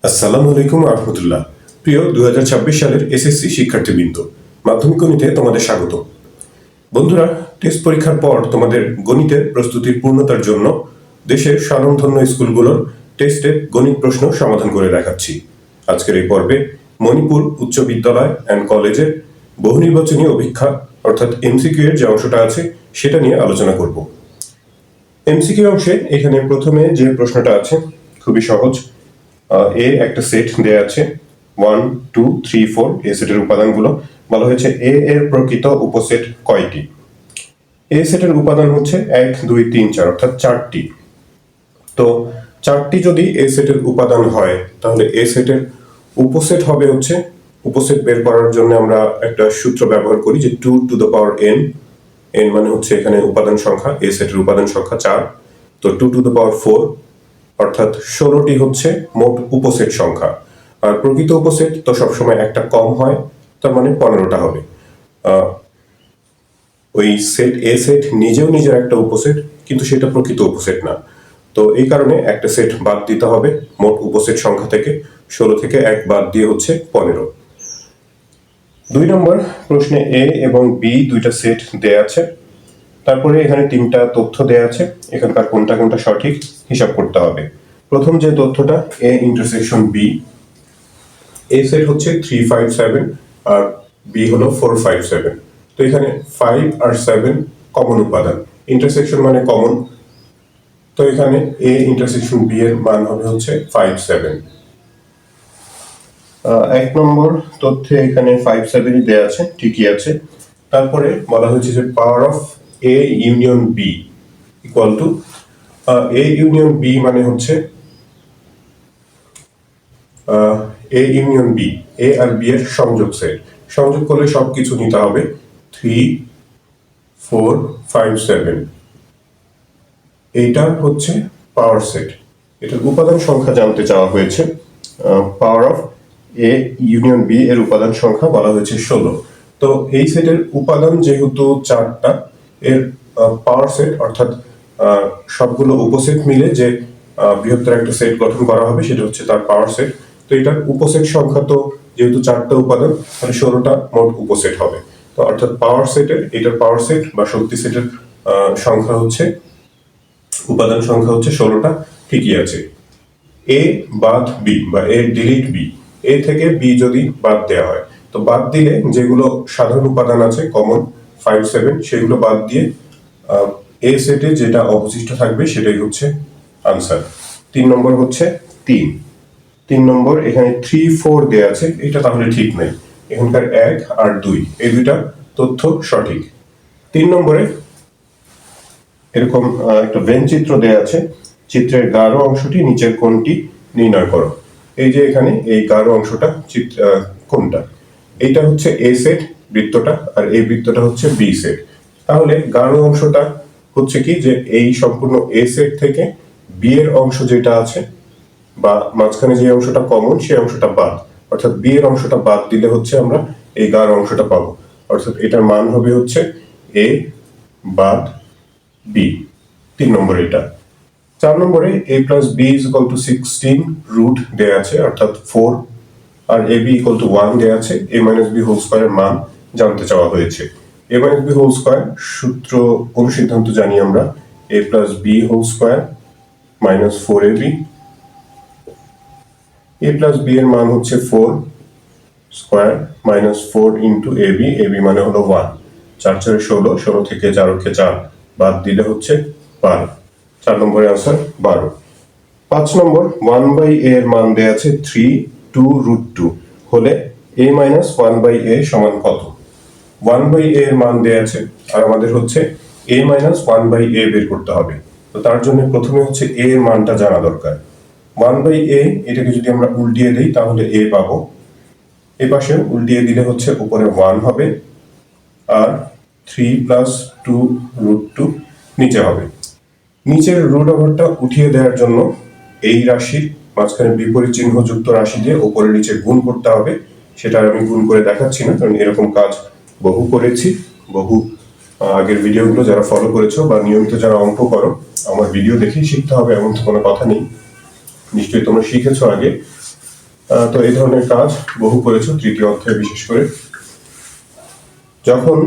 আসসালামু আলাইকুম রহমতুল্লাহ। প্রিয় 2026 সালের এসএসসি শিক্ষার্থীবৃন্দ, মাধ্যমিক গণিতে তোমাদের স্বাগত। বন্ধুরা, টেস্ট পরীক্ষার পর তোমাদের গণিতের প্রস্তুতির পূর্ণতার জন্য দেশের স্বনামধন্য স্কুলগুলোর টেস্টের গণিত প্রশ্ন সমাধান করে দেখাচ্ছি। আজকের এই পর্বে মণিপুর উচ্চ বিদ্যালয় অ্যান্ড কলেজের বহুনির্বাচনী অভিক্ষা অর্থাৎ এমসিকিউ এর যে অংশটা আছে সেটা নিয়ে আলোচনা করব। এমসিকিউ অংশে এখানে প্রথমে যে প্রশ্নটা আছে খুবই সহজ। এ একটা সেট দেয়া আছে 1 2 3 4, এ সেটের উপাদানগুলো বলা হয়েছে এ এর প্রকৃত উপসেট কয়টি। এ সেটের উপাদান হচ্ছে 1 2 3 4 অর্থাৎ 4টি। তো 4টি যদি এ সেটের উপাদান হয় তাহলে এ সেটের উপসেট হবে হচ্ছে, উপসেট বের করার জন্য আমরা একটা সূত্র ব্যবহার করি যে 2 to the power n। n মানে হচ্ছে এখানে উপাদান সংখ্যা, এ সেটের উপাদান সংখ্যা 4, তো 2 টু দ্য পাওয়ার 4 অর্থাৎ 16টি হচ্ছে মোট উপসেট সংখ্যা। আর প্রকৃত উপসেট তো সবসময় একটা কম হয়, তার মানে 15টা হবে। ওই সেট এ সেট নিজেও নিজের একটা উপসেট, কিন্তু সেটা প্রকৃত উপসেট না। তো এই কারণে একটা সেট বাদ দিতে হবে মোট উপসেট সংখ্যা থেকে। 16 থেকে 1 বাদ দিয়ে হচ্ছে 15। 2 নম্বর প্রশ্নে এ এবং বি দুইটা সেট দেয়া আছে, তারপরে এখানে 3টা তথ্য দেয়া আছে, এখানকার কোনটা কোনটা সঠিক হিসাব করতে হবে। প্রথম যে তথ্যটা A intersection B, A set হচ্ছে 3 5 7 আর বি হলো 4 5 7। তো এখানে 5 আর 7 কমন উপাদান, ইন্টারসেকশন মানে কমন, তো এখানে এ ইন্টারসেকশন বি এর মান হবে হচ্ছে 5 7। 1 নম্বর তথ্যে এখানে 5 7ই দেয়া আছে, ঠিকই আছে। তারপরে বলা হয়েছে যে power of A union B equal to, A union B মানে হচ্ছে এ ইউনিয়ন বি, এ আর বি এর সংযোগ সেট। সংযোগ করলে সবকিছু নিতে হবে 3 4 5 7। এইটা হচ্ছে পাওয়ার সেট। এটার উপাদান সংখ্যা জানতে চাওয়া হয়েছে। Power of A union B এর উপাদান সংখ্যা বলা হয়েছে 16। তো এই সেটের উপাদান যেহেতু 4টা, এর পাওয়ার সেট অর্থাৎ সবগুলো উপসেট মিলে যে বৃহত্তর একটা সেট গঠন করা হবে সেটা হচ্ছে তার পাওয়ার সেট। তো এটার উপসেট সংখ্যা তো যেহেতু 4টা উপাদান, তাহলে 16টা মোট উপসেট হবে। তো অর্থাৎ পাওয়ার সেটের, এটার পাওয়ার সেট বা শক্তি সেটের সংখ্যা হচ্ছে, উপাদান সংখ্যা হচ্ছে 16টা, ঠিকই আছে। এ বাদ বি বা এ ডিলিট বি, এ থেকে বি যদি বাদ দেওয়া হয়, তো বাদ দিলে যেগুলো সাধারণ উপাদান আছে কমন 5 7, সেগুলো বাদ দিয়ে এ সেটে যেটা অবশিষ্ট থাকবে সেটাই হচ্ছে আনসার। 3 নম্বর হচ্ছে 3 নম্বর এখানে 3 4 দেয়া আছে, এটা তাহলে ঠিক নাই। এখানকার 1 আর 2 এই দুইটা তথ্য সঠিক। 3 নম্বরে এরকম একটা ভেন চিত্র দেয়া আছে, চিত্রের গাঢ় অংশটি নিচের কোনটি নির্ণয় করো। এই যে এখানে এই গাঢ় অংশটা কোনটা, এইটা হচ্ছে এ সেট বৃত্তটা, আর এই বৃত্তটা হচ্ছে বি সেট। তাহলে গাঢ় অংশটা হচ্ছে কি, যে এই সম্পূর্ণ এ সেট থেকে বি এর অংশ যেটা আছে বা মাঝখানে যে অংশটা কমন সেই অংশটা বাদ, অর্থাৎ বি এর অংশটা বাদ দিলে হচ্ছে আমরা এই গাঢ় অংশটা পাবো। অর্থাৎ এটার মান হবে হচ্ছে এ বাদ বি। 3 নম্বর এটা। 4 নম্বরে a plus B is equal to 16 root দেয়া আছে অর্থাৎ 4, আর এ বি ইকুয়াল টু 1 দেয়া আছে, a মাইনাস বি হোল স্কয়ারের মান জানতে চাওয়া হয়েছে। a minus B whole square সূত্র অনুসিদ্ধান্ত জানি আমরা, a plus B whole square minus 4ab। a plus B এর মান হচ্ছে 4 square minus 4 into ab, ab মানে হলো 1। 4 4 16, 16 থেকে 4 কে 4 বাদ দিলে হচ্ছে 12। 4 নম্বরে আনসার 12। 5 নম্বর 1 বাই a এর মান দেয়া আছে 3 2 রুট 2 হলে a মাইনাস 1 বাই a সমান কত। 1 বাই a এর মান দেয়া আছে, আর আমাদের হচ্ছে a মাইনাস 1 বাই a বের করতে হবে। তো তার জন্য প্রথমে হচ্ছে a এর মানটা জানা দরকার। 1 বাই a এটাকে যদি আমরা উল্টিয়ে দেই তাহলে a পাবো, এ পাশে উল্টিয়ে দিলে হচ্ছে উপরে 1 হবে, আর 3 প্লাস 2 রুট 2 নিচে হবে। নিচের রুট ওভারটা উঠিয়ে দেওয়ার জন্য এই রাশির মাঝখানে বিপরীত চিহ্ন যুক্ত রাশি দিয়ে উপরে নিচে গুণ করতে হবে। সেটা আমি গুণ করে দেখাচ্ছি না, কারণ এরকম কাজ বহু করেছি। বহু আগের ভিডিওগুলো যারা ফলো করেছো বা নিয়মিত যারা অঙ্ক করো, আমার ভিডিও দেখেই শিখতে হবে এমন তো কোনো কথা নেই, নিশ্চয়ই তোমরা শিখেছো আগে। তো এই ধরনের কাজ বহু করেছো তৃতীয় অধ্যায়ে, বিশেষ করে যখন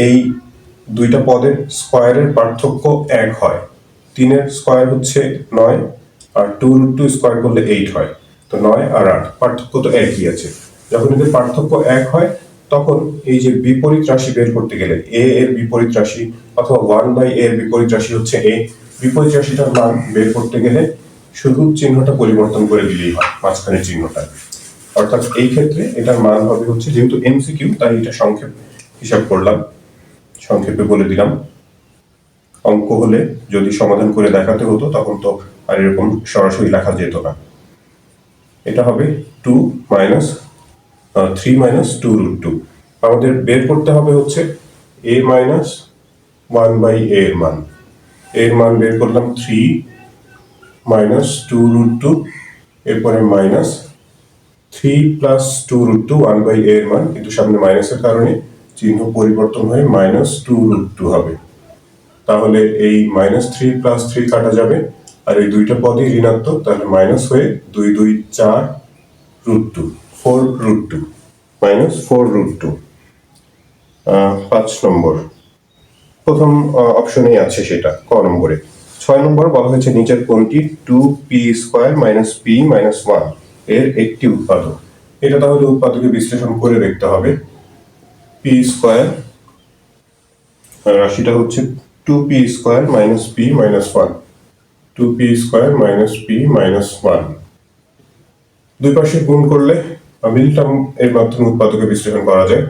এই দুইটা পদের স্কোয়ারের পার্থক্য 1 হয়। 3-এর স্কোয়ার হচ্ছে 9, আর 2√2 স্কোয়ার করলে 8 হয়। তো 9 আর 8 পার্থক্য তো একই আছে। যখন এদের পার্থক্য 1 হয় তখন এই যে বিপরীত রাশি বের করতে গেলে a এর বিপরীত রাশি অথবা 1/a এর বিপরীত রাশি হচ্ছে a, বিপরীত রাশিটার মান বের করতে গেলে শুধু চিহ্নটা পরিবর্তন করে দিলেই হয়, মাঝখানে চিহ্নটা। অর্থাৎ এই ক্ষেত্রে এটার মান হবে হচ্ছে, যেহেতু এমসিকিউ তাই এটা সংক্ষেপ হিসাব করলাম, সংক্ষেপে বলে দিলাম। অঙ্ক হলে যদি সমাধান করে দেখাতে হতো তখন তো আর এরকম সরাসরি লেখা যেত না। এটা হবে 3 মাইনাস 2√2। আমাদের বের করতে হবে হচ্ছে a মাইনাস 1/a এর মান। এর মান বের করলাম 3 মাইনাস 2√2, এরপরে মাইনাস 3 প্লাস 2√2 1/a এর মান, কিন্তু সামনে মাইনাসের কারণে চিহ্ন পরিবর্তন হয়ে মাইনাস 2√2 হবে। তাহলে এই -3 + 3 কাটা যাবে, আর এই দুইটা পদই ঋণাত্মক, তাহলে মাইনাস হয়ে 2 2 4√2, 4√2, -4√2। 5 নম্বর প্রথম অপশনেই আছে সেটা, ক নম্বরে। 6 নম্বর বলা হয়েছে নিচের কোনটি 2p² - p - 1 এর একটি উৎপাদক। এটা তাহলে উৎপাদকে বিশ্লেষণ করে দেখতে হবে। p² রাশিটা হচ্ছে 2p² - p - 1, 2p² - p - 1। দুই পাশে গুণ করলে মিল টার্ম এর মাধ্যমে উৎপাদকে বিশ্লেষণ করা যায়।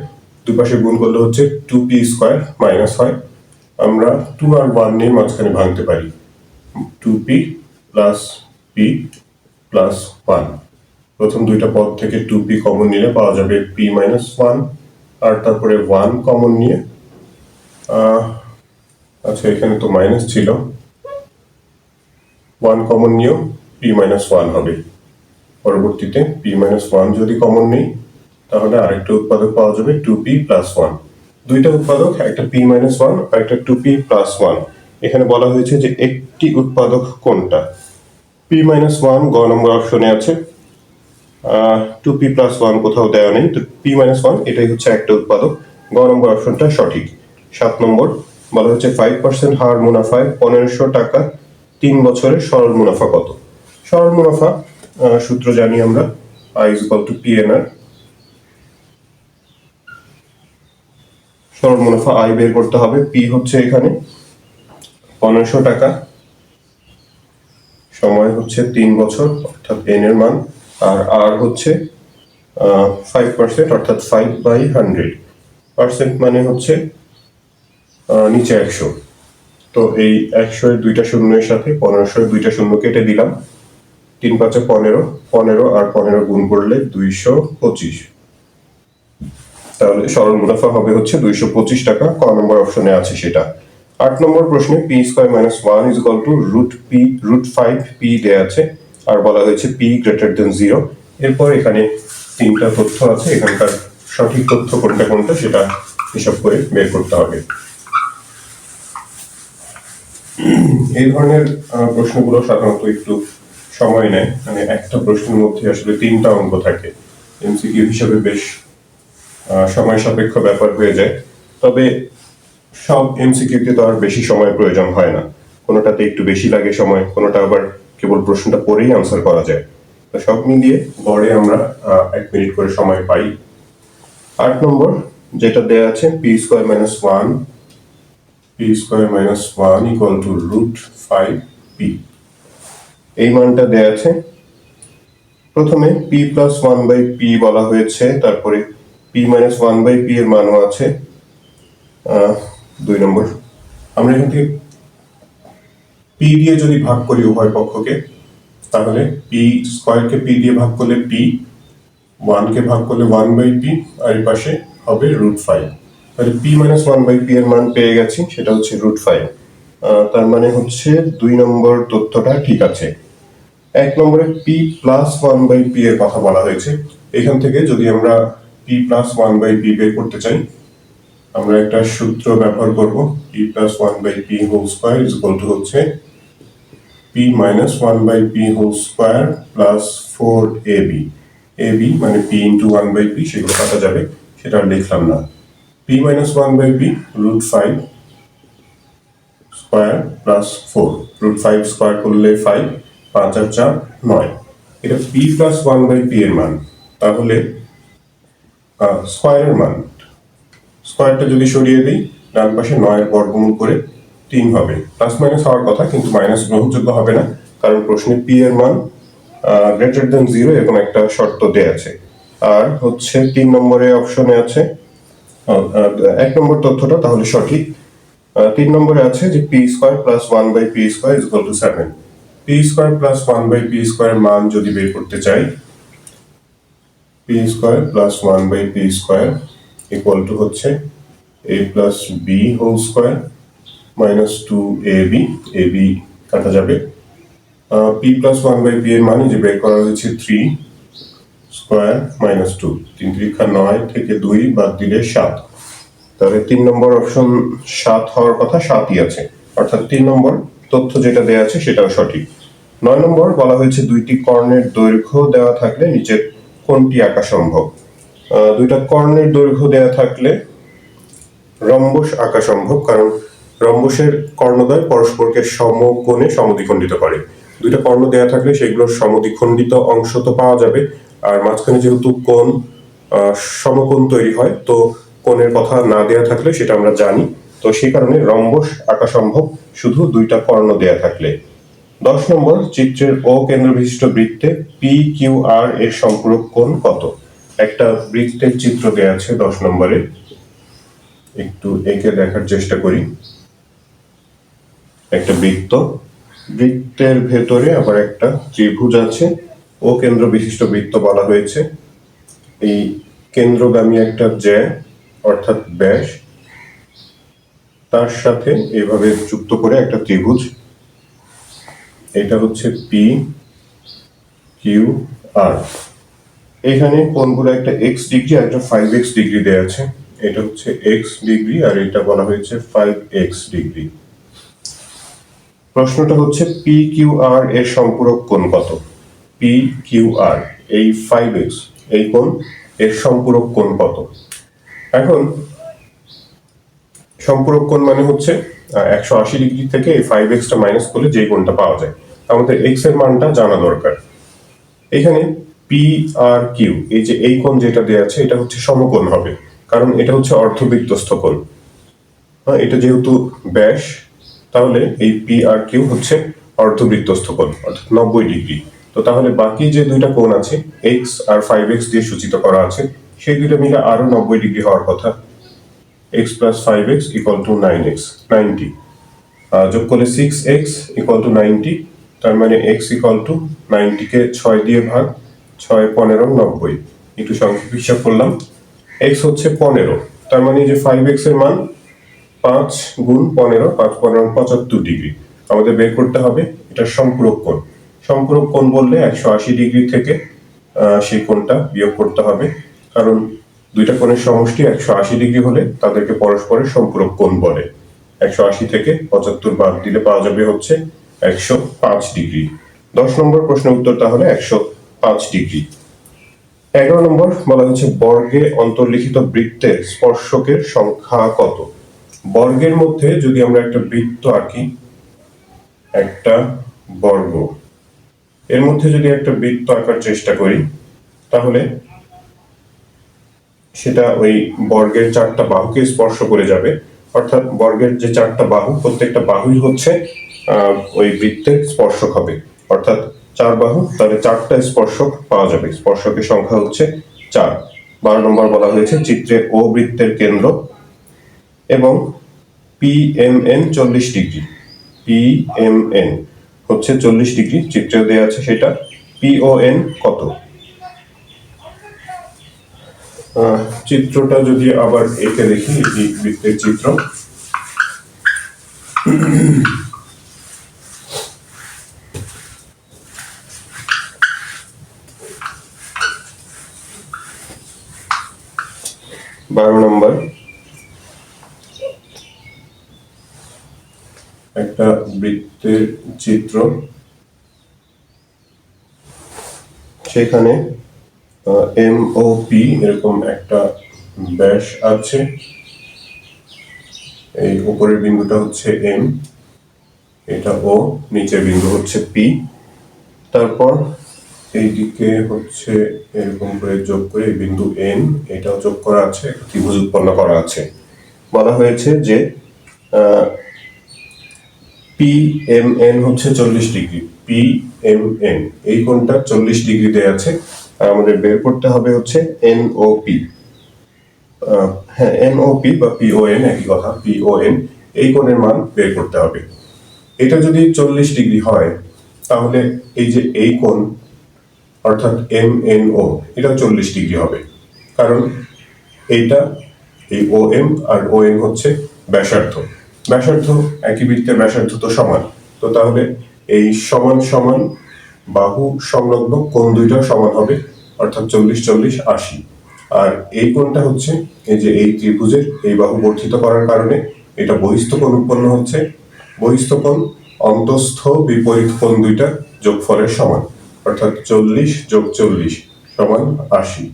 দুই পাশে গুণ করলে হচ্ছে 2p² মাইনাস হয়, আমরা 2 আর 1 নিয়ে মাঝখানে ভাঙতে পারি, 2p + p + 1। প্রথম দুইটা পদ থেকে 2p কমন নিলে পাওয়া যাবে p - 1, আর তারপরে 1 কমন নিয়ে, আচ্ছা এখানে তো মাইনাস ছিল, 1 কমন নিয়েও p - 1 হবে। পরবর্তীতে p - 1 যদি কমন নেই তাহলে আরেকটা উৎপাদক পাওয়া যাবে 2p + 1। দুইটা উৎপাদক, একটা p - 1 আর একটা 2p + 1। এখানে বলা হয়েছে যে একটি উৎপাদক কোনটা। p - 1 গ নম্বর অপশনে আছে, 2p + 1 কোথাও দেওয়া নেই, তো p - 1 এটাই হচ্ছে একটা উৎপাদক, গ নম্বর অপশনটা সঠিক। 7 নম্বর বলা হচ্ছে 5% হার মুনাফায় 1500 টাকা 3 বছরের সরল মুনাফা কত। সরল মুনাফা সূত্র জানি আমরা, I = PNR। সরল মুনাফা আয় বের করতে হবে। p হচ্ছে এখানে 1500 টাকা, সময় হচ্ছে 3 বছর অর্থাৎ n এর মান, আর r হচ্ছে 5% অর্থাৎ 5/100। পার্সেন্ট মানে হচ্ছে নিচে 100। তো এই 100 এর দুইটা শূন্যের সাথে 1500 এর দুইটা শূন্য কেটে দিলাম, 3 × 5 = 15, 15 আর 15 গুণ করলে 225। তাহলে সরল মুনাফা হবে হচ্ছে 225 টাকা, ক নম্বর অপশনে আছে সেটা। 8 নম্বর প্রশ্নে p² - 1 √5p দেয়া আছে, আর বলা হয়েছে p > 0। এরপর এখানে তিনটা তথ্য আছে, এখানকার সঠিক তথ্য কোনটা কোনটা সেটা হিসাব করে বের করতে হবে। এই ধরনের প্রশ্নগুলো সাধারণত একটু সময় নেয়, মানে একটা প্রশ্নের মধ্যে আসলে 3টা অঙ্ক থাকে, এমসিকিউ হিসাবে বেশ সময় সাপেক্ষ ব্যাপার হয়ে যায়। তবে সব এমসিকিউতে তো আর বেশি সময় প্রয়োজন হয় না, কোনোটাতে একটু বেশি লাগে সময়, কোনোটা আবার কেবল প্রশ্নটা পড়েই আনসার করা যায়। তো সব মিলিয়ে গড়ে আমরা 1 মিনিট করে সময় পাই। 8 নম্বর যেটা দেয়া আছে p² - 1 √5p, এই মানটা দেয়া আছে। প্রথমে p + 1/p বলা হয়েছে, তারপরে p - 1/p এর মানও আছে। 2 নম্বর আমরা এখান থেকে p দিয়ে যদি ভাগ করি উভয় পক্ষকে, তাহলে p² কে p দিয়ে ভাগ করলে p, 1 কে ভাগ করলে 1/p, আর এই পাশে হবে √5। তাহলে p - 1/p এর মান পেয়ে গেছি, সেটা হচ্ছে √5। তার মানে হচ্ছে 2 নম্বর তথ্যটা ঠিক আছে। 1 নম্বরে p + 1/p এর কথা বলা হয়েছে। এখান থেকে যদি আমরা p + 1/p বের করতে চাই, আমরা একটা সূত্র ব্যবহার করব, p + 1/p² হচ্ছে p - 1/p² + 4ab। A B মানে পি ইন্টু 1/p, সেগুলো কাটা যাবে, সেটা আর লিখলাম না। P minus 1/p √5 square plus 4, √5 square করলে 5, 5 আর 4 9। এটা পি প্লাস 1/p এর মান। তাহলে স্কোয়ারের মান, স্কোয়ারটা যদি সরিয়ে দিই, ডান পাশে 9 এর বর্গমূল করে 3 হবে। প্লাস মাইনাস হওয়ার কথা, কিন্তু মাইনাস গ্রহণযোগ্য হবে না, কারণ প্রশ্নে পি এর মান গ্রেটার দেন 0 এরকম একটা শর্ত দেয়া আছে। আর হচ্ছে 3 নম্বরে অপশনে আছে, 1 নম্বর তথ্যটা তাহলে সঠিক। 3 নম্বরে আছে যে P square plus 1/p square is equal to 7। P square plus 1/p square মান যদি বের করতে চাই, P square plus 1/p square equal to হচ্ছে a plus B whole square minus 2ab, ab কাটা যাবে। পি প্লাস 1/p এর মানে যে বের করা হয়েছে 3 স্কোয়ার মাইনাস 2, 3 3 9 থেকে 2 বাদ দিলে 7। তাহলে 3 নম্বর অপশন 7 হওয়ার কথা, 7ই আছে, অর্থাৎ 3 নম্বর তথ্য যেটা দেওয়া আছে সেটাও সঠিক। 9 নম্বর বলা হয়েছে দুইটি কর্ণের দৈর্ঘ্য দেওয়া থাকলে নিচের কোনটি আঁকা সম্ভব। দুইটা কর্ণের দৈর্ঘ্য দেওয়া থাকলে রম্বস আঁকা সম্ভব, কারণ রম্বসের কর্ণদ্বয় পরস্পরকে সমকোণে সমদ্বিখণ্ডিত করে। দুইটা কর্ণ দেওয়া থাকলে সেগুলোর সমদ্বিখণ্ডিত অংশ তো পাওয়া যাবে, আর মাঝখানে যেহেতু কোণ সমকোণ তৈরি হয়, তো কোণের কথা না দেয়া থাকলে সেটা আমরা জানি, তো সেই কারণে রম্বস আঁকা সম্ভব শুধু দুইটা কর্ণ দেয়া থাকলে। 10 নম্বর, চিত্রের ও কেন্দ্র বিশিষ্ট বৃত্তে পি কিউ আর এর সম্পূরক কোণ কত। একটা বৃত্তের চিত্র দেয়া আছে 10 নম্বরে, একটু এঁকে দেখার চেষ্টা করি। একটা বৃত্ত, বৃত্তের ভেতরে আবার একটা ত্রিভুজ আছে, ও কেন্দ্র বিশিষ্ট বৃত্ত বলা হয়েছে। এই কেন্দ্রগামী একটা জ্যা অর্থাৎ ব্যাস, তার সাথে এইভাবে যুক্ত করে একটা ত্রিভুজ, এটা হচ্ছে পি কিউ আর। এখানে কোণগুলো একটা এক্স ডিগ্রি আর একটা 5x ডিগ্রি দেয়া আছে, এটা হচ্ছে এক্স ডিগ্রি আর এটা বলা হয়েছে 5x ডিগ্রি। প্রশ্নটা হচ্ছে পি কিউ আর এর সম্পূরক কোণ কত। পি কিউ আর, এই 5x, এই কোণ, এর সম্পূরক কোণ কত। এখন সম্পূরক কোণ মানে হচ্ছে 180 ডিগ্রি থেকে এই 5x টা মাইনাস করলে যে কোণটা পাওয়া যায়, আমাদের x এর মানটা জানা দরকার। এখানে পি আর কিউ, এই যে এই কোণ যেটা দেওয়া আছে এটা হচ্ছে সমকোণ হবে, কারণ এটা হচ্ছে অর্ধবৃত্তস্থ কোণ। এটা যেহেতু ব্যাস, তাহলে এই পি আর কিউ হচ্ছে অর্ধবৃত্তস্থ কোণ অর্থাৎ 90 ডিগ্রি। তো তাহলে বাকি যে দুইটা কোণ আছে x আর 5x দিয়ে সূচিত করা আছে, সেই দুইটা মিলে আরো 90 ডিগ্রি হওয়ার কথা। x plus 5x equal to 9x, 90, যোগ করলে 6x equal to 90, তার মানে x equal to 90 কে 6 দিয়ে ভাগ, 6 15 90, একটু সংক্ষেপ হিসাব করলাম, x হচ্ছে 15, তার মানে যে 5x এর মান 5 গুণ 15, 5 15 75 ডিগ্রি। আমাদের বের করতে হবে এটার সম্পূরক কোণ। সম্পূরক কোণ বললে 180 ডিগ্রি থেকে সেই কোণটা বিয়োগ করতে হবে, কারণ দুইটা কোণের সমষ্টি 180 ডিগ্রি হলে তাদেরকে পরস্পরের সম্পূরক কোণ বলে। 180 থেকে 75 বাদ দিলে পাওয়া যাবে হচ্ছে 105 ডিগ্রি। 10 নম্বর প্রশ্নের উত্তর তাহলে 105 ডিগ্রি। 11 নম্বর বলা হচ্ছে বর্গে অন্তর্লিখিত বৃত্তের স্পর্শকের সংখ্যা কত। বর্গের মধ্যে যদি আমরা একটা বৃত্ত আঁকি, একটা বর্গ, এর মধ্যে যদি একটা বৃত্ত আঁকার চেষ্টা করি, তাহলে সেটা ওই বর্গের 4টা বাহুকে স্পর্শ করে যাবে, অর্থাৎ বর্গের যে 4টা বাহু, প্রত্যেকটা বাহুই হচ্ছে ওই বৃত্তের স্পর্শক হবে, অর্থাৎ 4 বাহু, তাহলে 4টা স্পর্শক পাওয়া যাবে, স্পর্শকের সংখ্যা হচ্ছে 4। 12 নম্বর বলা হয়েছে চিত্রে ও বৃত্তের কেন্দ্র এবং PMN 40 ডিগ্রি, PMN হচ্ছে 40 ডিগ্রি, চিত্রে দেওয়া আছে সেটা। PON কত। চিত্রটা যদি আবার এঁকে দেখি, এটি বৃত্তের চিত্র। বারো নম্বর, একটা বৃত্তের চিত্র, সেখানে এম ও পি এরকম একটা ব্যাস আছে। এই উপরের বিন্দুটা হচ্ছে এম, এটা ও, নিচের বিন্দু হচ্ছে পি। তারপর এইদিকে হচ্ছে এরকম করে যোগ করে এই বিন্দু এন, এটাও যোগ করা আছে, ত্রিভুজ উৎপন্ন করা আছে। বলা হয়েছে যে পি এম এন হচ্ছে 40 ডিগ্রি, পি এম এন এই কোণটা 40 ডিগ্রি দেয়া আছে। আর আমাদের বের করতে হবে হচ্ছে এন ও পি। হ্যাঁ, এন ও পি বা পি ও এন একই কথা, পি ও এন এই কোণের মান বের করতে হবে। এটা যদি 40 ডিগ্রি হয় তাহলে এই যে এই কোণ অর্থাৎ এম এন ও এটা 40 ডিগ্রি হবে, কারণ এইটা এই ও এম আর ও এন হচ্ছে ব্যাসার্ধ। ব্যাসার্ধ একই বৃত্তের ব্যাসার্ধ তো সমান, তো তাহলে এই সমান সমান বাহু সংলগ্ন কোণ দুইটা সমান হবে, অর্থাৎ 40 40 80। আর এই কোণটা হচ্ছে এই যে এই ত্রিভুজের এই বাহু বর্ধিত করার কারণে এটা বহিস্থ কোণ উৎপন্ন হচ্ছে। বহিস্থ কোণ অন্তঃস্থ বিপরীত কোণ দুইটা যোগফলের সমান, অর্থাৎ 40 যোগ 40 সমান 80।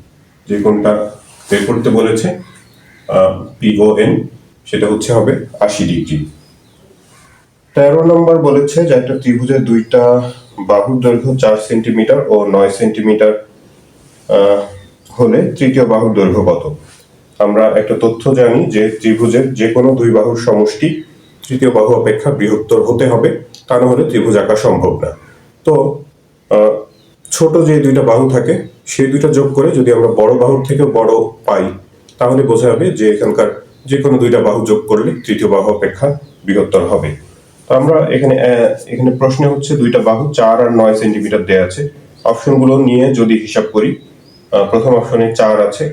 যে কোণটা বের করতে বলেছে পিওএন সেটা হচ্ছে হবে 80 ডিগ্রি। 13 নম্বর বলেছে যে একটা ত্রিভুজের দুইটা বাহুর দৈর্ঘ্য 4 সেন্টিমিটার ও 9 সেন্টিমিটার হলে তৃতীয় বাহুর দৈর্ঘ্য কত? আমরা একটা তথ্য জানি যে ত্রিভুজের যে কোনো দুই বাহুর সমষ্টি তৃতীয় বাহু অপেক্ষা বৃহত্তর হতে হবে, তা না হলে ত্রিভুজ আঁকা সম্ভব না। তো ছোট যে দুইটা বাহু থাকে সেই দুইটা যোগ করে যদি আমরা বড় বাহুর থেকে বড় পাই তাহলে বোঝা যাবে যে এখানকার যে কোনো দুইটা বাহু যোগ করলে তৃতীয় বাহু অপেক্ষা বৃহত্তর হবে। তো আমরা এখানে প্রশ্নে হচ্ছে দুইটা বাহু 4 আর 9 সেন্টিমিটার দেয়া আছে। অপশনগুলো নিয়ে যদি হিসাব করি, প্রথম অপশনে 4 আছে,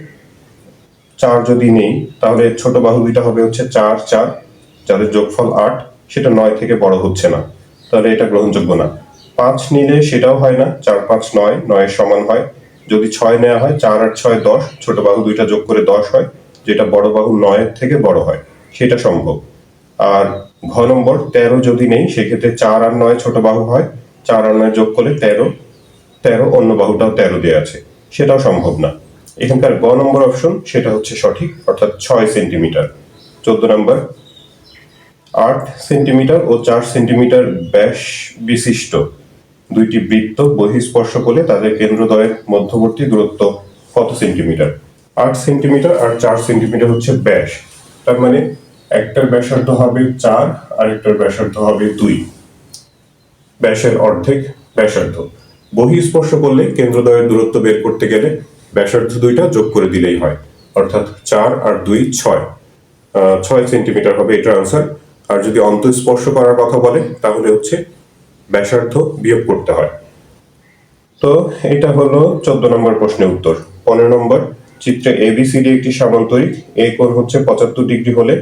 4 যদি নেই তাহলে ছোট বাহু দুইটা হবে হচ্ছে 4 4, যাদের যোগফল 8, সেটা 9 থেকে বড় হচ্ছে না, তাহলে এটা গ্রহণযোগ্য না। 5 নিলে সেটাও হয় না, 4 5 9, 9 এর সমান হয়। যদি 6 নেওয়া হয়, 4 আর 6 10, ছোট বাহু দুইটা যোগ করে 10 হয়, যেটা বড় বাহু 9 এর থেকে বড় হয়, সেটা সম্ভব। আর ঘ নম্বর 13 যদি নেই, সেক্ষেত্রে 4 আর 9 ছোট বাহু হয়, 4 আর 9 যোগ করলে 13, 13 অন্য বাহুটাও 13 দেওয়া আছে, সেটাও সম্ভব না। এখানকার গ নম্বর অপশন সেটা হচ্ছে সঠিক, অর্থাৎ 6 সেন্টিমিটার। 14 নম্বর 8 সেন্টিমিটার ও 4 সেন্টিমিটার ব্যাস বিশিষ্ট দুইটি বৃত্ত বহিঃস্পর্শ করলে তাদের কেন্দ্রদ্বয়ের মধ্যবর্তী দূরত্ব কত সেন্টিমিটার? 8 সেন্টিমিটার আর 4 সেন্টিমিটার হচ্ছে ব্যাস, তার মানে একটার ব্যাসার্ধ হবে 4 আর একটার ব্যাসার্ধ হবে 2, ব্যাসের অর্ধেক ব্যাসার্ধ। বহিঃস্পর্শ করলে কেন্দ্রদ্বয়ের দূরত্ব বের করতে গেলে ব্যাসার্ধ দুইটা যোগ করে দিলেই হয়, অর্থাৎ 4 আর 2 6 সেন্টিমিটার হবে এটার আনসার। আর যদি অন্তঃস্পর্শ করার কথা বলে তাহলে হচ্ছে ব্যাসার্ধ বিয়োগ করতে হয়। তো এটা হলো 14 নম্বর প্রশ্নের উত্তর। 15 নম্বর, চিত্রে এবিসিডি একটি সামান্তরিক, এ কোণ হচ্ছে 75 ডিগ্রি হলে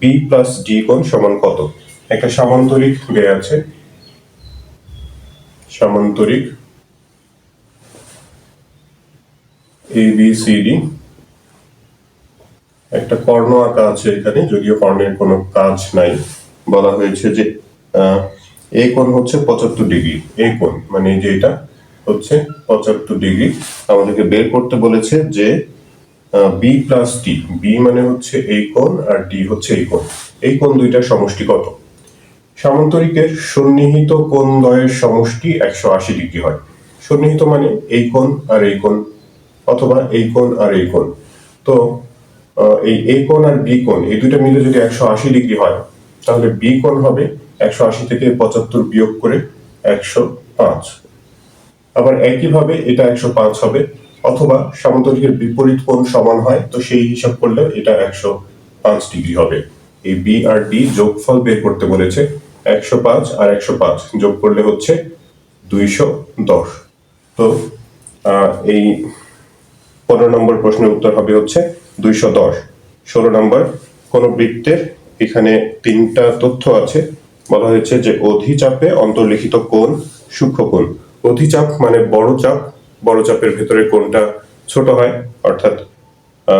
বি প্লাস ডি কোণ সমান কত? একটা সামান্তরিক দেয়া আছে, সামান্তরিক এবিসিডি, একটা কর্ণ আঁকা আছে এখানে, যদিও কর্ণের কোনো কাজ নাই। বলা হয়েছে যে এ কোণ হচ্ছে 75 ডিগ্রি, এই কোণ মানে যে এটা হচ্ছে 75 ডিগ্রি। আমাদেরকে বের করতে বলেছে যে বি প্লাস ডি, বি মানে হচ্ছে এই কোণ আর ডি হচ্ছে এই কোণ, এই কোণ দুইটার সমষ্টি কত? সামান্তরিকের সন্নিহিত কোণ দ্বয়ের সমষ্টি 180 ডিগ্রি হয়। সন্নিহিত মানে এই কোণ আর এই কোণ, অথবা এই কোণ আর এই কোণ। তো এই এ কোণ আর বি কোণ এই দুইটা মিলে যদি 180 ডিগ্রি হয় তাহলে বি কোণ হবে 180 থেকে 75 বিয়োগ করে 105। আবার একইভাবে এটা 105 হবে, অথবা সামান্তরিকের বিপরীত কোণ সমান হয়, তো সেই হিসাব করলে এটা 105 ডিগ্রি হবে। এই বি আর ডি যোগফল বের করতে বলেছে, 105 আর 105 যোগ করলে হচ্ছে 210। তো এই 15 নম্বর প্রশ্নের উত্তর হবে হচ্ছে 210। 16 নম্বর, কোন বৃত্তের এখানে 3টা তথ্য আছে। বলা হয়েছে যে অধিচাপে অন্তর্লিখিত কোণ সূক্ষ্ম কোণ। অধিচাপ মানে বড় চাপ, বড় চাপের ভেতরে কোণটা ছোট হয়, অর্থাৎ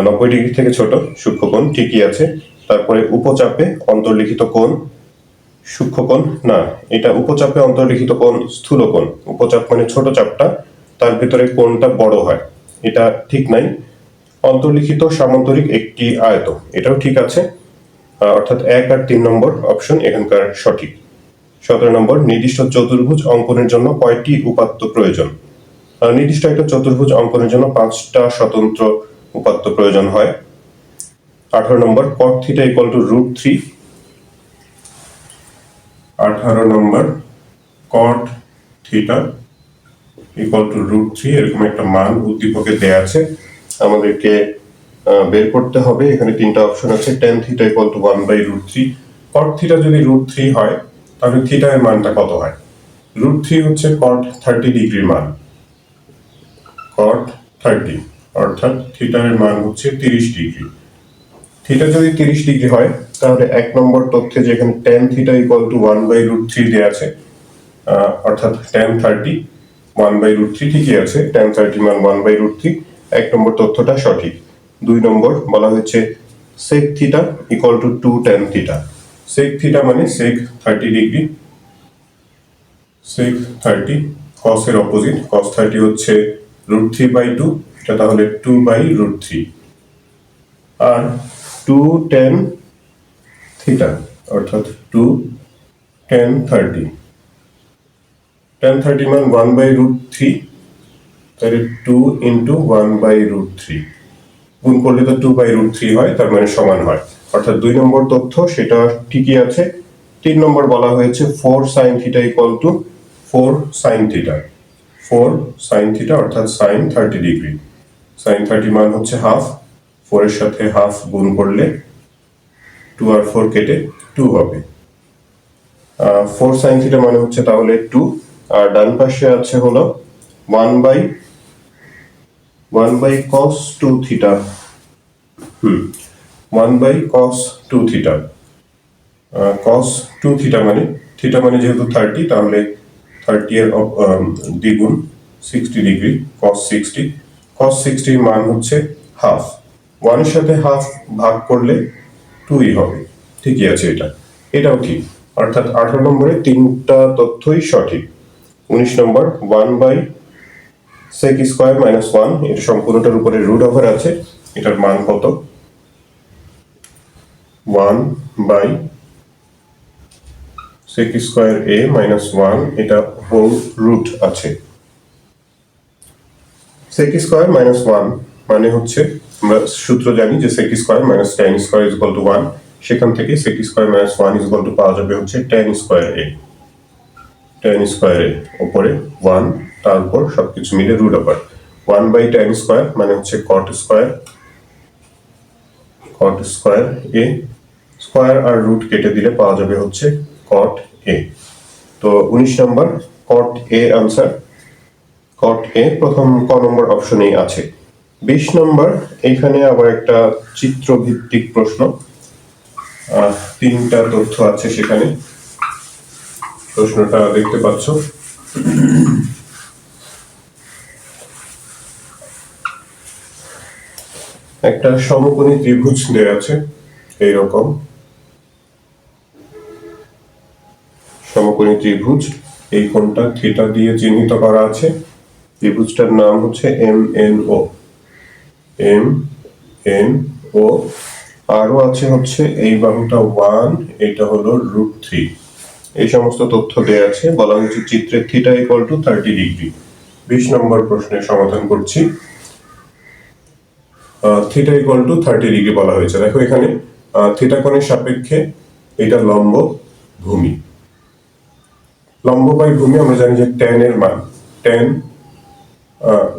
90 ডিগ্রি থেকে ছোট, সূক্ষ্ম কোণ ঠিকই আছে। তারপরে উপচাপে অন্তর্লিখিত কোণ সূক্ষ্ম কোণ না, এটা উপচাপে অন্তর্লিখিত কোণ স্থূল কোণ। উপচাপ মানে ছোট চাপটা, তার ভেতরে কোণটা বড় হয়, এটা ঠিক নাই। অন্তর্লিখিত সামান্তরিক একটি আয়ত, এটাও ঠিক আছে, অর্থাৎ 1 আর 3 নম্বর অপশন এখানকার সঠিক। 17 নম্বর, নির্দিষ্ট চতুর্ভুজ অঙ্কনের জন্য কয়টি উপাত্ত প্রয়োজন? নির্দিষ্ট একটা চতুর্ভুজ অঙ্কনের জন্য 5টা স্বতন্ত্র উপাত্ত প্রয়োজন হয়। 18 নম্বর, cot θ = √3। 18 নম্বর, cot θ = √3 এরকম একটা মান উদ্দীপকে দেয়া আছে, আমাদেরকে বের করতে হবে। এখানে 3টা অপশন আছে। tan θ = 1/√3। cot θ যদি √3 হয় তাহলে θ এর মানটা কত হয়? √3 হচ্ছে cot 30 ডিগ্রির মান। cot 30 অর্থাৎ θ এর মান হচ্ছে 30 ডিগ্রি। θ যদি 30 ডিগ্রি হয় তাহলে 1 নম্বর তথ্যে যেখানে tan θ = 1/√3 দেয়া আছে, অর্থাৎ tan 30 1/√3 ঠিকই আছে, tan 30 মান 1/√3, 1 নম্বর তথ্যটা সঠিক। 2 নম্বর বলা হয়েছে sec θ = 2 tan θ। sec θ মানে sec 30 ডিগ্রি, sec 30 cos এর অপোজিট, cos 30 হচ্ছে √3/2, এটা তাহলে 2/√3। আর 2 tan θ অর্থাৎ 2 tan 30, tan 30 মান 1/√3, তাহলে 2 × 1/√3 গুণ করলে তো 2/√3 হয়, তার মানে সমান হয়, অর্থাৎ 2 নম্বর তথ্য সেটা ঠিকই আছে। 3 নম্বর বলা হয়েছে 4 sin θ = 4 sin θ, 4 sin θ অর্থাৎ sin 30 ডিগ্রি। sin 30 মান হচ্ছে হাফ, 4 এর সাথে হাফ গুণ করলে 2 আর 4 কেটে 2 হবে। 4 sin θ মানে হচ্ছে তাহলে 2, আর ডান পাশে আছে হলো 1/cos 2θ। 1/cos 2θ। cos 2θ মানে থিটা মানে যেহেতু 30, তাহলে 30 এর দ্বিগুণ 60 ডিগ্রি, cos 60। cos 60 এর মান হচ্ছে হাফ, 1 এর সাথে হাফ ভাগ করলে 2ই হবে, ঠিকই আছে এটা, এটাও ঠিক, অর্থাৎ 18 নম্বরে 3টা তথ্যই সঠিক। 19 নম্বর 1/sec² - 1, এটা সম্পূর্ণটার উপরে রুট ওভার আছে, এটার মান কত? 1/sec² - 1, এটা হোল রুট আছে। sec² - 1 মানে হচ্ছে, আমরা সূত্র জানি যে sec² - tan² = 1, সেখান থেকে sec² - 1 পাওয়া যাবে হচ্ছে tan²a। tan²a উপরে 1, তারপর সবকিছু মিলে রুট ওভার 1/tan² মানে হচ্ছে cot² a, square R root কেটে দিলে পাওয়া যাবে হচ্ছে cot a। তো 19 নম্বর cot a answer, cot a প্রথম ক নম্বর অপশনেই আছে। 20 নম্বর, এইখানে আবার একটা চিত্র ভিত্তিক প্রশ্ন, 3টা তথ্য আছে সেখানে, প্রশ্নটা দেখতে পাচ্ছ। একটা সমকোণী ত্রিভুজ দেয়া আছে এইরকম, সমকোণী ত্রিভুজ, এই কোণটা থিটা দিয়ে চিহ্নিত করা আছে, ত্রিভুজটার নাম হচ্ছে MNO। আরো আছে হচ্ছে এই বাহুটা 1, এটা হলো √3, এই সমস্ত তথ্য দেয়া আছে, বলা হয়েছে চিত্রে থিটা = 30 ডিগ্রি। 20 নম্বর প্রশ্নের সমাধান করছি। থিটা = 30 ডিগ্রি বলা হয়েছে, দেখো এখানে থিটা কোণের সাপেক্ষে এটা লম্ব ভূমি, লম্ব বাই ভূমি আমরা জানি যে tan এর মান, tan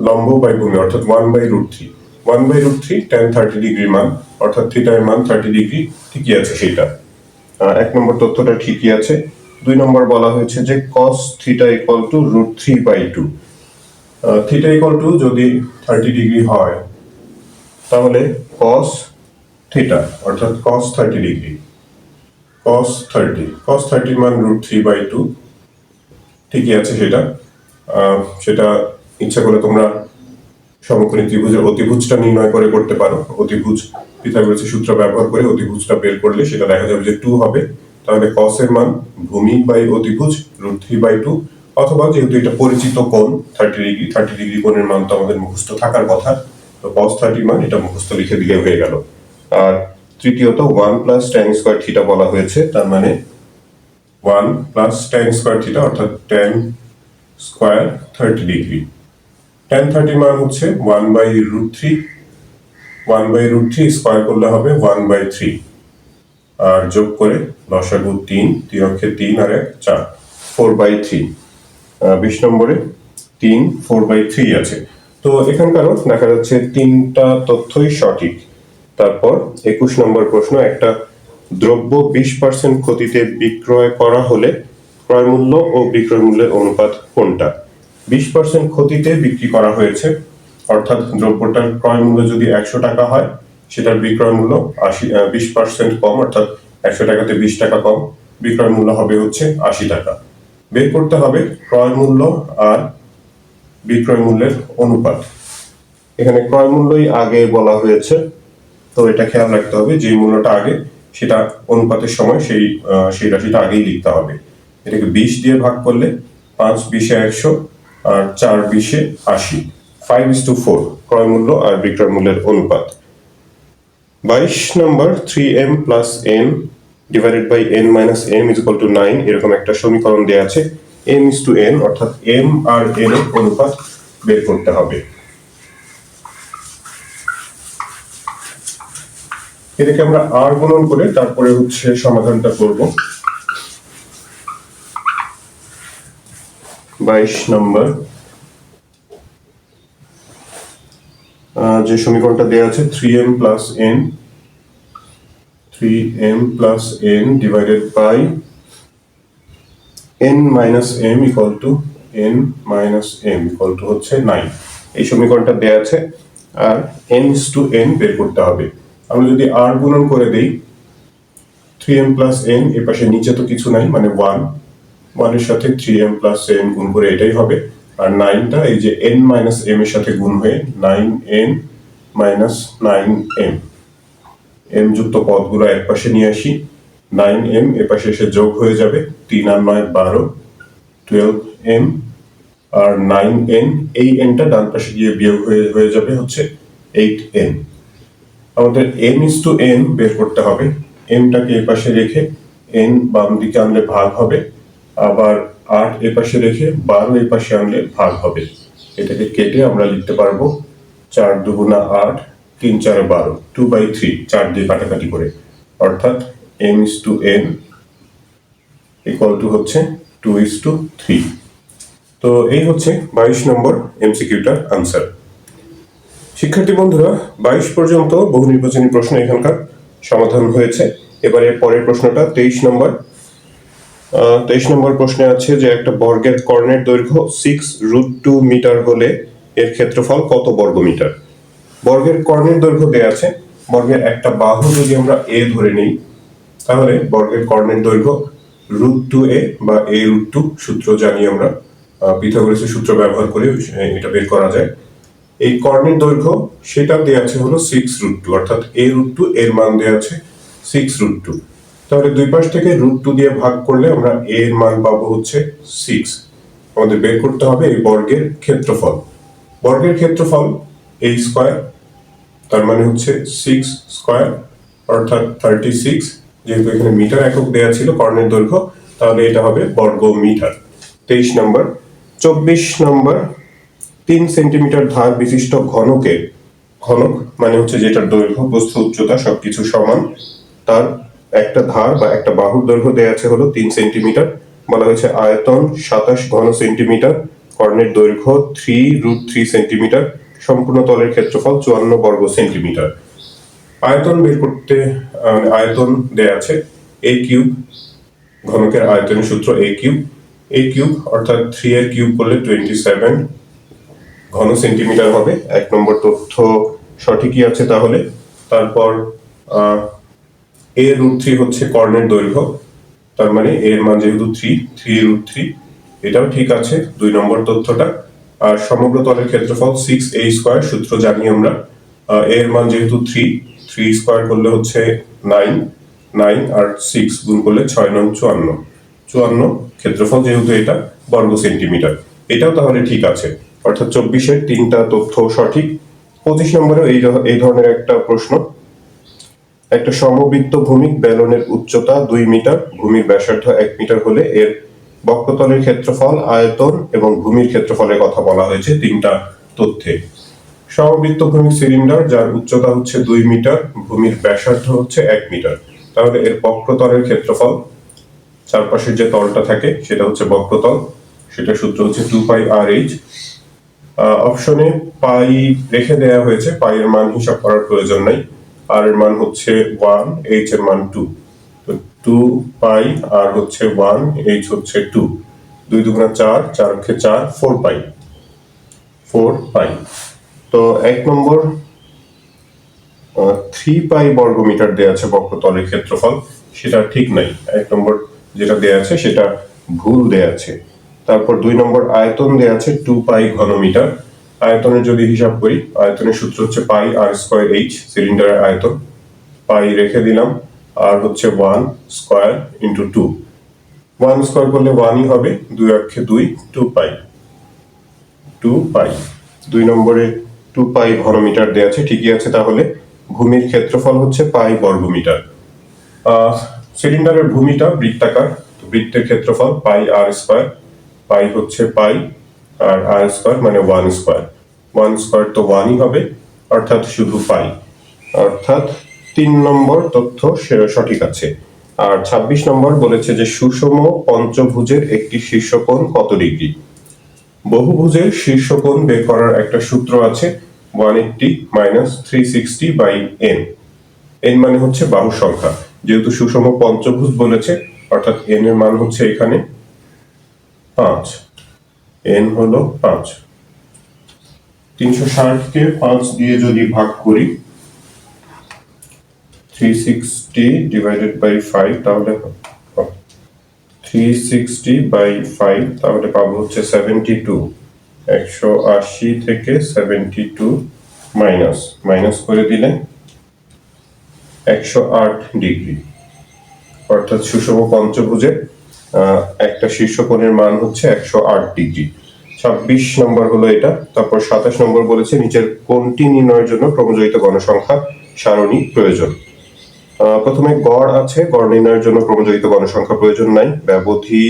লম্ব বাই ভূমি অর্থাৎ 1/√3, 1/√3 tan 30 ডিগ্রি মান, অর্থাৎ থিটা এর মান 30 ডিগ্রি, ঠিকই আছে সেটা। 1 নম্বর তথ্যটা ঠিকই আছে। 2 নম্বর বলা হয়েছে যে cos θ = √3/2। থিটা যদি 30 ডিগ্রি হয় তাহলে cos θ অর্থাৎ cos 30 ডিগ্রি, cos 30 মান √3/2, ঠিকই আছে সেটা। সেটা ইচ্ছা করলে তোমরা সমকোণী ত্রিভুজের অতিভুজটা নির্ণয় করে করতে পারো, অতিভুজ পিথাগোরাসের সূত্র ব্যবহার করে অতিভুজটা বের করলে সেটা দেখা যাবে যে 2 হবে, তাহলে cos এর মান ভূমি বাই অতিভুজ √3/2, অথবা যেহেতু এটা পরিচিত কোণ 30 ডিগ্রি, 30 ডিগ্রি কোণের মান তো আমাদের মুখস্থ থাকার কথা, তো cos 30 মান এটা মুখস্থ লিখে দিলে হয়ে গেল। আর তৃতীয়ত 1 প্লাস tan স্কয়ার থিটা বলা হয়েছে, তার মানে 1 প্লাস tan স্কয়ার থিটা অর্থাৎ tan স্কয়ার 30 ডিগ্রি। tan 30 মান হচ্ছে 1/√3, 1/√3 স্কয়ার করলে হবে 1/3, আর যোগ করে লসাগু 3, 3 অক্ষে 3 আর 1 4, 4/3। 20 নম্বরে 3 4/3 আছে। তো এখানকারও দেখা যাচ্ছে তিনটা তথ্যই সঠিক। তারপর 21 নম্বর প্রশ্ন, একটা দ্রব্য 20% ক্ষতিতে বিক্রয় করা হলে ক্রয় মূল্য ও বিক্রয় মূল্যের অনুপাত কোনটা? 20% ক্ষতিতে বিক্রি করা হয়েছে, অর্থাৎ দ্রব্যটার ক্রয় মূল্য যদি 100 টাকা হয়, সেটার বিক্রয় মূল্য 20% কম, অর্থাৎ 100 টাকাতে 20 টাকা কম, বিক্রয় মূল্য হবে হচ্ছে 80 টাকা। বের করতে হবে ক্রয় মূল্য আর বিক্রয় মূল্যের অনুপাত। এখানে ক্রয় মূল্যই আগে বলা হয়েছে, তো এটা খেয়াল রাখতে হবে যে মূল্যটা আগে সেটা অনুপাতের সময় সেই রাশিটা আগেই লিখতে হবে। এটাকে 20 দিয়ে ভাগ করলে 5 20 100 আর 4 20 80, 5:4 ক্রয় মূল্য আর বিক্রয় মূল্যের অনুপাত। 22 নম্বর 3m plus n divided by n minus m is equal to 9 এরকম একটা সমীকরণ দেয়া আছে। m:n অর্থাৎ m আর n এর অনুপাত বের করতে হবে। এটাকে আমরা r গুণন করে তারপরে হচ্ছে সমাধানটা করব। 22 নম্বর যে সমীকরণটা দেয়া আছে 3m plus n divided by n minus m equal to হচ্ছে 9। এই সমীকরণটা দেয়া আছে আর m:n বের করতে হবে। আমরা যদি r গুণন করে দেই 3m plus n, এর পাশে নিচে তো কিছু নাই, মানে 1 এর সাথে 3m plus n গুণ করে এটাই হবে, আর 9টা এই যে n minus m এর সাথে গুণ হয়ে 9n minus 9m, m যুক্ত পদগুলো এক পাশে নিয়ে আসি, 9m এর পাশে এসে যোগ হয়ে যাবে, 3 আর 9 12, 12m, আর 9n এই nটা ডান পাশে গিয়ে বিয়োগ হয়ে যাবে হচ্ছে 8n। আমাদের m:n বের করতে হবে। mটাকে এই পাশে রেখে n বাম দিকে আনলে ভাগ হবে, আবার 8 এই পাশে রেখে 12 এই পাশে আনলে ভাগ হবে। এটাকে কেটে আমরা লিখতে পারবো 4 দুগুণা 8, 3 4 12, 2/3 4 দিয়ে কাটাকাটি করে, অর্থাৎ m:n ইকুয়াল টু হচ্ছে 2:3। তো এই হচ্ছে 22 নম্বর এমসিকিউটার আনসার। শিক্ষার্থী বন্ধুরা, 22 পর্যন্ত বহু নির্বাচনী প্রশ্ন এখানকার সমাধান হয়েছে। এবারে পরের প্রশ্নটা 23 নম্বর। 23 নম্বর প্রশ্নে আছে যে একটা বর্গের কর্ণের দৈর্ঘ্য 6√2 মিটার হলে এর ক্ষেত্রফল কত বর্গ মিটার? বর্গের কর্ণের দৈর্ঘ্য দেয়া আছে, বর্গের একটা বাহু যদি আমরা a ধরে নিই, তাহলে বর্গের কর্ণের দৈর্ঘ্য √2a বা a√2 সূত্র জানি আমরা, পিথাগোরাসের সূত্র ব্যবহার করে এটা বের করা যায়। এই কর্ণের দৈর্ঘ্য সেটা দেয়া আছে হলো 6√2, অর্থাৎ a√2 এর মান দেয়া আছে 6√2। তাহলে দুই পাশ থেকে √2 দিয়ে ভাগ করলে আমরা a এর মান পাবো হচ্ছে 6। আমাদের বের করতে হবে এই বর্গের ক্ষেত্রফল। বর্গের ক্ষেত্রফল a স্কয়ার, তার মানে হচ্ছে 6 স্কয়ার অর্থাৎ 36, যেহেতু এখানে মিটার একক দেয়া ছিল কর্ণের দৈর্ঘ্য, তাহলে এটা হবে বর্গ মিটার। 23 নম্বর। 24 নম্বর, 3 সেন্টিমিটার ধার বিশিষ্ট ঘনক মানে হচ্ছে যেটার দৈর্ঘ্য প্রস্থ উচ্চতা সবকিছু সমান, তার একটা ধার বা একটা বাহুর দৈর্ঘ্য দেয়া আছে হলো 3 সেন্টিমিটার, বলা হয়েছে আয়তন 27 ঘন সেন্টিমিটার, কর্ণের দৈর্ঘ্য 3√3 সেন্টিমিটার, সম্পূর্ণ তলের ক্ষেত্রফল 54 বর্গ সেন্টিমিটার। আয়তন বের করতে আয়তন দেয়া আছে a3, ঘনকের আয়তনের সূত্র a3 অর্থাৎ 3 এর কিউব করলে 27 ঘন সেন্টিমিটার হবে। 1 নম্বর তথ্য সঠিকই আছে তাহলে। তারপর a√3 হচ্ছে কর্ণের দৈর্ঘ্য, তার মানে এর মান যেহেতু 3√3 এটাও ঠিক আছে 2 নম্বর তথ্যটা। আর সমগ্র তলের ক্ষেত্রফল 6a² সূত্র জানি আমরা, এর মান যেহেতু 3 স্কয়ার করলে হচ্ছে 9 আর 6 গুণ করলে 6 9 54 ক্ষেত্রফল যেহেতু এটা বর্গ সেন্টিমিটার। এটাও তাহলে ঠিক আছে, অর্থাৎ 24-এর 3টা তথ্য সঠিক। 25 নম্বরেও এই ধরনের একটা প্রশ্ন। একটা সমবৃত্ত ভূমিক বেলনের উচ্চতা 2 মিটার, ভূমির ব্যাসার্ধ 1 মিটার হলে এর বক্রতলের ক্ষেত্রফল, আয়তন এবং ভূমির ক্ষেত্রফলের কথা বলা হয়েছে 3টা তথ্যে। সমবৃত্ত ভূমিক সিলিন্ডার যার উচ্চতা হচ্ছে 2 মিটার, ভূমির ব্যাসার্ধ হচ্ছে 1 মিটার, তাহলে এর বক্রতলের ক্ষেত্রফল, চারপাশের যে তলটা থাকে সেটা হচ্ছে বক্রতল, সেটা সূত্র হচ্ছে 2πr/h। অপশনে পাই রেখে দেওয়া হয়েছে, পাই এর মান হিসাব করার প্রয়োজন নাই। আর এর মান হচ্ছে 1, h এর মান 2, তো 2π, আর হচ্ছে 1, h হচ্ছে 2, 2 দুগুণা 4, 4 4, 4π। তো 1 নম্বর 3π বর্গমিটার দেওয়া আছে বক্রতলের ক্ষেত্রফল, সেটা ঠিক নাই। 1 নম্বর যেটা দেওয়া আছে সেটা ভুল দেওয়া আছে। তারপর 2 নম্বর আয়তন দেওয়া আছে 2π ঘনমিটার। আয়তনের যদি হিসাব করি, আয়তনের সূত্র হচ্ছে পাই আর স্কয়ার এইচ, সিলিন্ডারের আয়তন। পাই রেখে দিলাম, আর হচ্ছে 1 স্কয়ার ইন্টু 2, 1 স্কয়ার করলে 1ই হবে, 2 অক্ষে 2, 2π। 2 নম্বরে 2π ঘনমিটার দেওয়া আছে, ঠিকই আছে। তাহলে ভূমির ক্ষেত্রফল হচ্ছে পাই বর্গমিটার। সিলিন্ডারের ভূমিটা বৃত্তাকার, তো বৃত্তের ক্ষেত্রফল পাই আর স্কয়ার, পাই হচ্ছে পাই আর আর স্কয়ার মানে 1 স্কয়ার, 1 স্কয়ার তো 1ই হবে, অর্থাৎ শুধু পাই, অর্থাৎ 3 নম্বর তথ্য সঠিক আছে। আর 26 নম্বর বলেছে যে সুষম পঞ্চভুজের একটি শীর্ষকোণ কত ডিগ্রি। বহুভুজের শীর্ষকোণ বের করার একটা সূত্র আছে, 180 - 360/n। n মানে হচ্ছে বাহু সংখ্যা, যেহেতু সুষম পঞ্চভুজ বলেছে, অর্থাৎ n এর মান হচ্ছে এখানে 5, n হলো 5। 360 কে 5 দিয়ে যদি ভাগ করি, 360/5, তাহলে 360/5, তাহলে পাবো হচ্ছে 72। 180 থেকে 72 মাইনাস করে দিলে 108 ডিগ্রি, অর্থাৎ সুষম পঞ্চভুজের একটা শীর্ষকোণের মান হচ্ছে 108 ডিগ্রি। 26 নম্বর হলো এটা। তারপর 27 নম্বর বলেছে নিচের কোণটি নির্ণয়ের জন্য ক্রমজয়িত গণসংখ্যা সারণী প্রয়োজন। প্রথমে গড় আছে, গড় নির্ণয়ের জন্য ক্রমজয়িত গণসংখ্যা প্রয়োজন নাই। ব্যবধি,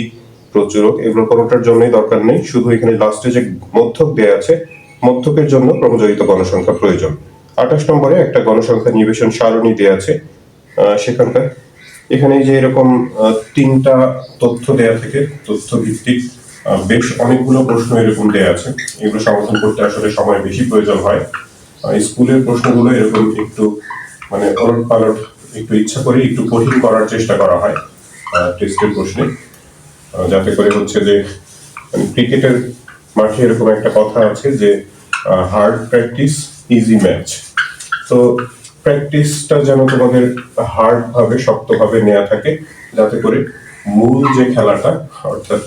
প্রচুরক, এগুলো কোনোটার জন্যই দরকার নেই, শুধু এখানে লাস্টে যে মধ্যক দেয়া আছে, মধ্যকের জন্য ক্রমজয়িত গণসংখ্যা প্রয়োজন। 28 নম্বরে একটা গণসংখ্যা নিবেশন সারণী দেয়া আছে, সেখানকার এখানে যে এরকম 3টা তথ্য দেয়া থেকে তথ্য ভিত্তিক বেশ অনেকগুলো প্রশ্ন এরকম দেয়া আছে, এগুলো সমাধান করতে আসলে সময় বেশি প্রয়োজন হয়। স্কুলের প্রশ্নগুলো এরকম একটু মানে ওলট পালট, একটু ইচ্ছা করে একটু কঠিন করার চেষ্টা করা হয় টেস্টের প্রশ্নে, যাতে করে হচ্ছে যে মানে ক্রিকেটের মাঠে এরকম একটা কথা আছে যে হার্ড প্র্যাকটিস ইজি ম্যাচ। তো প্র্যাকটিসটা যেন তোমাদের হার্ড ভাবে, শক্তভাবে নেওয়া থাকে, যাতে করে মূল যে খেলাটা, অর্থাৎ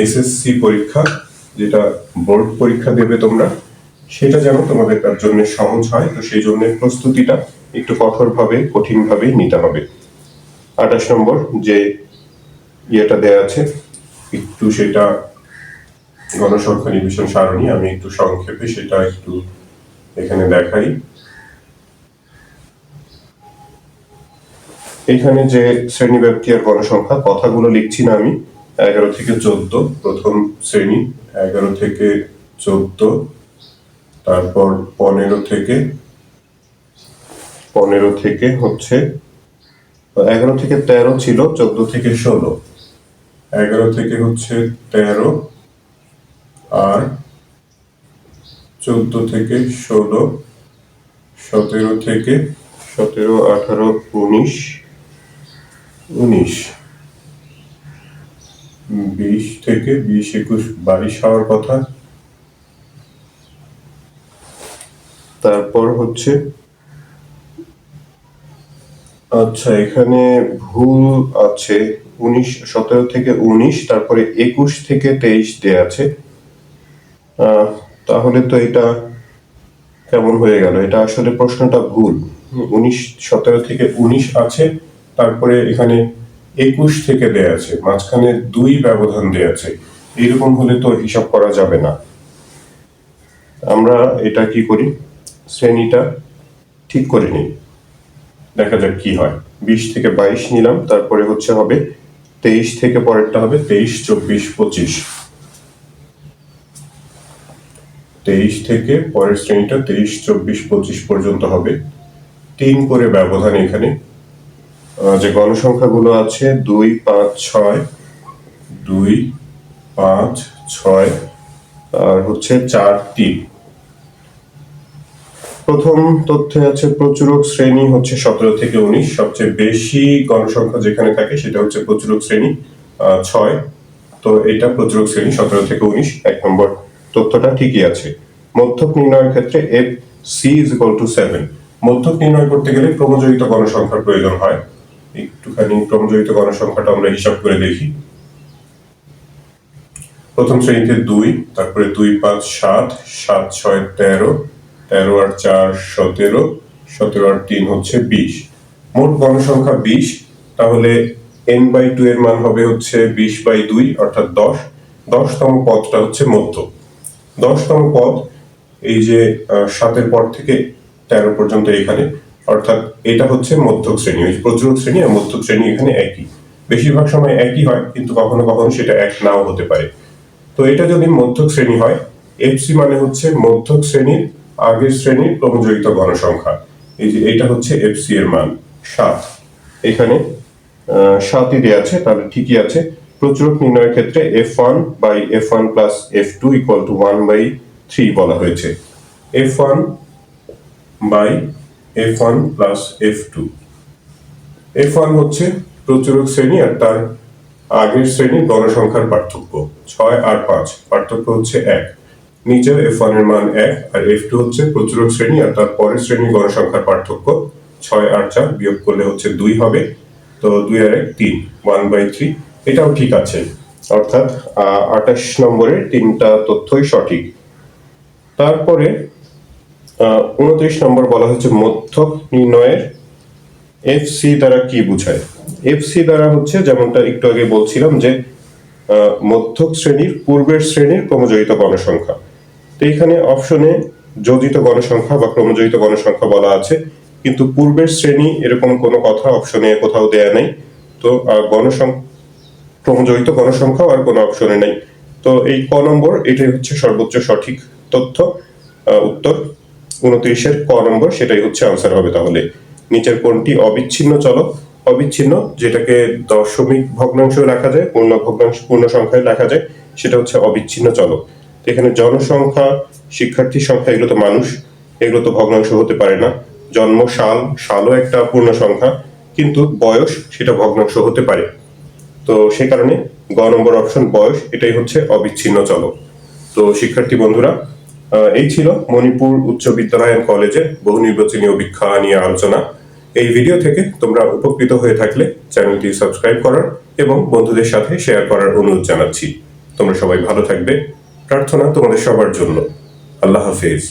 এসএসসি পরীক্ষা, যেটা বোর্ড পরীক্ষা দেবে তোমরা, সেটা যেন তোমাদের তার জন্য সহজ হয়। তো সেই জন্য প্রস্তুতিটা একটু কঠোরভাবে, কঠিনভাবে নিতে হবে। 28 নম্বর যে ইয়েটা দেয়া আছে, একটু সেটা গণসংখ্যা নিবেশন সারণী, আমি একটু সংক্ষেপে সেটা একটু এখানে দেখাই। এখানে যে শ্রেণী, ব্যক্তি আর গণসংখ্যা, কথাগুলো লিখছি না আমি। 11 থেকে 14 প্রথম শ্রেণী, 11 থেকে 14, তারপর 15 থেকে হচ্ছে 11 থেকে 13 ছিল, 14 থেকে 16, 11 থেকে হচ্ছে 13, আর 14 থেকে 16, 17 থেকে 17, 18, 19, 20 থেকে 20, 21, 22 হওয়ার কথা। তারপর হচ্ছে আচ্ছা, এখানে ভুল আছে, 17 থেকে 19, তারপরে 21 থেকে 23 দেয়া আছে। তাহলে তো এটা কেমন হয়ে গেল, এটা আসলে প্রশ্নটা ভুল। 17 থেকে 19 আছে, তারপরে এখানে 21 থেকে দেয়া আছে, মাঝখানে 2 ব্যবধান দেয়া আছে। এইরকম হলে তো হিসাব করা যাবে না। আমরা এটা কি করি, শ্রেণীটা ঠিক করে নিই, দেখা যাক কি হয়। 20 থেকে 22 নিলাম, তারপরে হচ্ছে হবে 23 থেকে পরেরটা হবে 23, 24, 25। 23 থেকে পরের শ্রেণীটা 23, 24, 25 পর্যন্ত হবে। 3 করে ব্যবধান এখানে। যে গণসংখ্যাগুলো আছে 2, 5, 6, 2, 5, 6 আর হচ্ছে 4, 3। প্রথম তথ্যে আছে প্রচুরক শ্রেণী হচ্ছে 17 থেকে 19। সবচেয়ে বেশি গণসংখ্যা যেখানে থাকে সেটা হচ্ছে প্রচুরক শ্রেণী 6। তো এটা প্রচুরক শ্রেণী 17 থেকে 19, 1 নম্বর তথ্যটা ঠিকই আছে। মধ্যক নির্ণয়ের ক্ষেত্রে f(c)=7। মধ্যক নির্ণয় করতে গেলে ক্রমজয়িত গণসংখ্যার প্রয়োজন হয়। একটুখানি ক্রমজয়িত গণসংখ্যাটা আমরা হিসাব করে দেখি। প্রথম শ্রেণীতে 2, তারপরে 2, 5, 7, 7, 6, 13, 13 আর 4, 17, 17 আর 3 হচ্ছে 20। মোট গণসংখ্যা 20। তাহলে n/2 এর মান হবে হচ্ছে 20/2 অর্থাৎ 10। 10তম পদটা হচ্ছে মধ্য। 10তম পদ এই যে 7 পর থেকে 13 পর্যন্ত এখানে, অর্থাৎ এটা হচ্ছে মধ্যক শ্রেণী। ওই প্রচুরক শ্রেণী আর মধ্যক শ্রেণী এখানে একই, বেশিরভাগ সময় একই হয়, কিন্তু কখনো কখনো সেটা এক নাও হতে পারে। তো এটা যদি মধ্যক শ্রেণী হয়, fc মানে হচ্ছে মধ্যক শ্রেণীর আগের শ্রেণীর ক্রমজয়িত গণসংখ্যা। এই যে এটা হচ্ছে fc এর মান 7। এখানে 7ই দেয়া আছে, তাহলে ঠিকই আছে। প্রচুরক নির্ণয়ের ক্ষেত্রে f1/f1 plus f2 equal to 1/3 বলা হয়েছে। f1/f1 plus f2। f1 হচ্ছে প্রচুরক শ্রেণী আর তার আগের শ্রেণীর গণসংখ্যার পার্থক্য। 6 আর 5 পার্থক্য হচ্ছে 1। নিচে f1 এর মান 1 আর f2 হচ্ছে প্রচুরক শ্রেণী আর তার পরের শ্রেণীর গণসংখ্যার পার্থক্য। 6 আর 4 বিয়োগ করলে হচ্ছে 2 হবে। তো 2 আর 1 3, 1/3। এটাও ঠিক আছে, অর্থাৎ 28 নম্বরের 3টা তথ্যই সঠিক। তারপরে 29 নম্বর বলা হচ্ছে মধ্যক নির্ণয়ের fc দ্বারা কি বোঝায়। fc দ্বারা হচ্ছে যেমনটা একটু আগে বলছিলাম যে মধ্যক শ্রেণীর পূর্বের শ্রেণীর ক্রমজয়িত গণসংখ্যা। তো এখানে অপশনে যোজিত গণসংখ্যা বা ক্রমজয়িত গণসংখ্যা বলা আছে, কিন্তু পূর্বের শ্রেণী এরকম কোনো কথা অপশনে কোথাও দেয়া নেই। তো ক্রমজয়িত গণসংখ্যা আর কোনো অপশনে নেই। তো এই ক নম্বর এটাই হচ্ছে সর্বোচ্চ সঠিক তথ্য। উত্তর 29 এর ক নম্বর সেটাই হচ্ছে আনসার হবে। তাহলে নিচের কোনটি অবিচ্ছিন্ন চলক? অবিচ্ছিন্ন যেটাকে দশমিক ভগ্নাংশ রাখা যায়, পূর্ণ সংখ্যায় লেখা যায়, সেটা হচ্ছে অবিচ্ছিন্ন চলক। এখানে জনসংখ্যা, শিক্ষার্থী সংখ্যা, এগুলো তো মানুষ, এগুলো তো ভগ্নাংশ হতে পারে না। জন্ম সালও একটা পূর্ণ সংখ্যা, কিন্তু বয়স সেটা ভগ্নাংশ হতে পারে। তো সেই কারণে গ নম্বর অপশন বয়স এটাই হচ্ছে অবিচ্ছিন্ন চলক। তো শিক্ষার্থী বন্ধুরা, এই ছিল মণিপুর উচ্চ বিদ্যালয় এন্ড কলেজে বহু নির্বাচনী অভিক্ষা নিয়ে আলোচনা। এই ভিডিও থেকে তোমরা উপকৃত হয়ে থাকলে চ্যানেলটি সাবস্ক্রাইব করার এবং বন্ধুদের সাথে শেয়ার করার অনুরোধ জানাচ্ছি। তোমরা সবাই ভালো থাকবে, প্রার্থনা তোমাদের সবার জন্য। আল্লাহ হাফেজ।